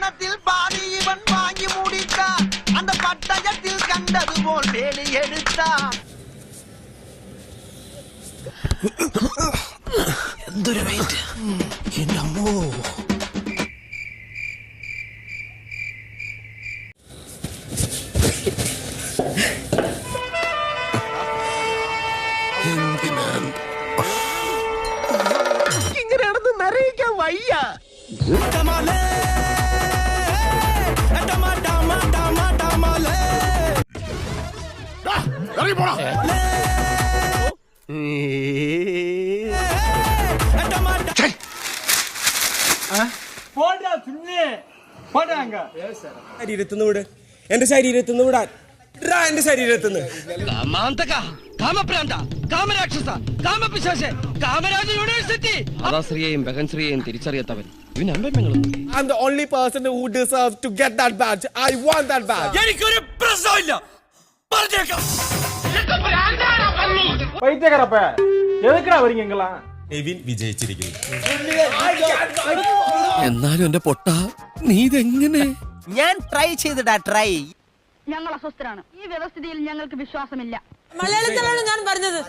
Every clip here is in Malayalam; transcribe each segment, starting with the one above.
பணத்தில் பாதி இவன் வாங்கி முடித்தான். அந்த பட்டயத்தில் கண்டது போல் வேலி எடுத்தான். എന്തൊരു വെയിറ്റ് എന്റെ അമ്മോ. ഇങ്ങനെയാണെന്ന് നിറയിക്കാൻ വയ്യ. ശരീരത്തുനിന്ന് വിട്, എന്റെ ശരീരത്തുനിന്ന് വിടാൻ, എന്റെ ശരീരത്തുനിന്ന്. കഥാശ്രീയെയും ബഹൻശ്രീയെയും തിരിച്ചറിയാത്തവൻ I'm the only person who deserves to get that badge. I want that badge. എനിക്കൊരു പ്രശ്നമില്ല. എവിൻ വിജയിച്ചിരിക്കുന്നു. എന്നാലും എന്റെ പൊട്ട നീ ഇതെങ്ങനെ? ഞാൻ ട്രൈ ചെയ്തിടാ ട്രൈ. ഞങ്ങൾ അസ്വസ്ഥരാണ്. ഈ വ്യവസ്ഥിതിയിൽ ഞങ്ങൾക്ക് വിശ്വാസമില്ല. മലയാളത്തിലാണ് ഞാൻ പറഞ്ഞത്.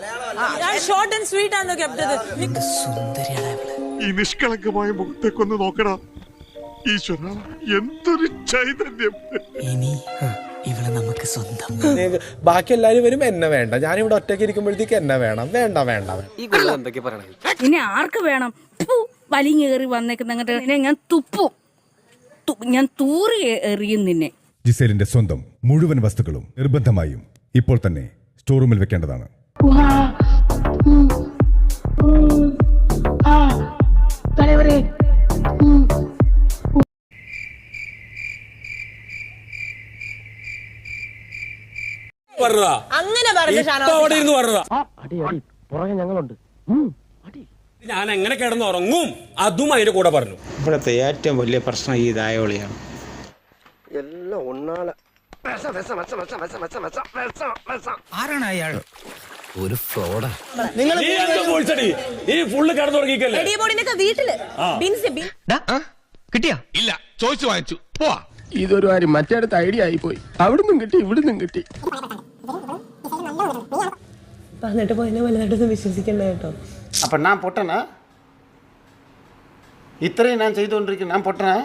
ഞാൻ ഷോർട്ട് ആൻഡ് സ്വീറ്റ് ആണ് കേട്ടത്. ഈ നിഷ്കളങ്കമായ മുഖത്തേക്കൊന്ന് നോക്കടാ ഈശ്വര, എന്തൊരു ചൈതന്യം. ഇനി ഇവളെ നമുക്ക് സ്വന്തം. ബാക്കി എല്ലാരും വരും, എന്നെ വേണ്ട. ഞാനിവിടെ ഒറ്റയ്ക്ക് ഇരിക്കുമ്പോഴത്തേക്ക് എന്നെ വേണം. വേണ്ട വേണ്ട. ഇനി ആർക്ക് വേണം? വലിഞ്ഞേറി വന്നേക്കുന്ന ഞാൻ തുപ്പും, ഞാൻ തൂറി എറിയും നിന്നെ. ജിസേലിന്റെ സ്വന്തം മുഴുവൻ വസ്തുക്കളും നിർബന്ധമായും ഇപ്പോൾ തന്നെ സ്റ്റോറൂമിൽ വെക്കേണ്ടതാണ്. അങ്ങനെ പറഞ്ഞു ഞാൻ എങ്ങനെ കിടന്നുറങ്ങും അതും അതിന്റെ കൂടെ പറഞ്ഞു. ഇവിടുത്തെ ഏറ്റവും വലിയ പ്രശ്നം ഈ ദായോളിയാണ്. ആരാണ് അയാൾ? ഒരു ഫ്രോഡാ. ഈ ഫുള്ള് കിടന്നുറങ്ങിക്കല്ലേ വീട്ടില് കിട്ടിയാ? ഇല്ല, ചോദിച്ചു വാങ്ങിച്ചു പോവാ. ഇതൊരു കാര്യം മറ്റേടത്ത് ഐഡിയ ആയി പോയി. അവിടുന്നും കിട്ടി ഇവിടുന്നും കിട്ടി. പറഞ്ഞിട്ട് പോയതിനെ വലുതായിട്ടൊന്നും വിശ്വസിക്കണ്ട കേട്ടോ. അപ്പൊ ഞാൻ പൊട്ടനാ? ഇത്രയും ഞാൻ ചെയ്തുകൊണ്ടിരിക്കുന്നു, ഞാൻ പൊട്ടനാ?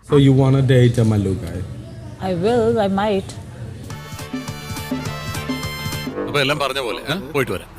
So you want to date a Mallu guy? I will, I might. അപ്പൊ എല്ലാം പറഞ്ഞ പോലെ പോയിട്ട് വരാം.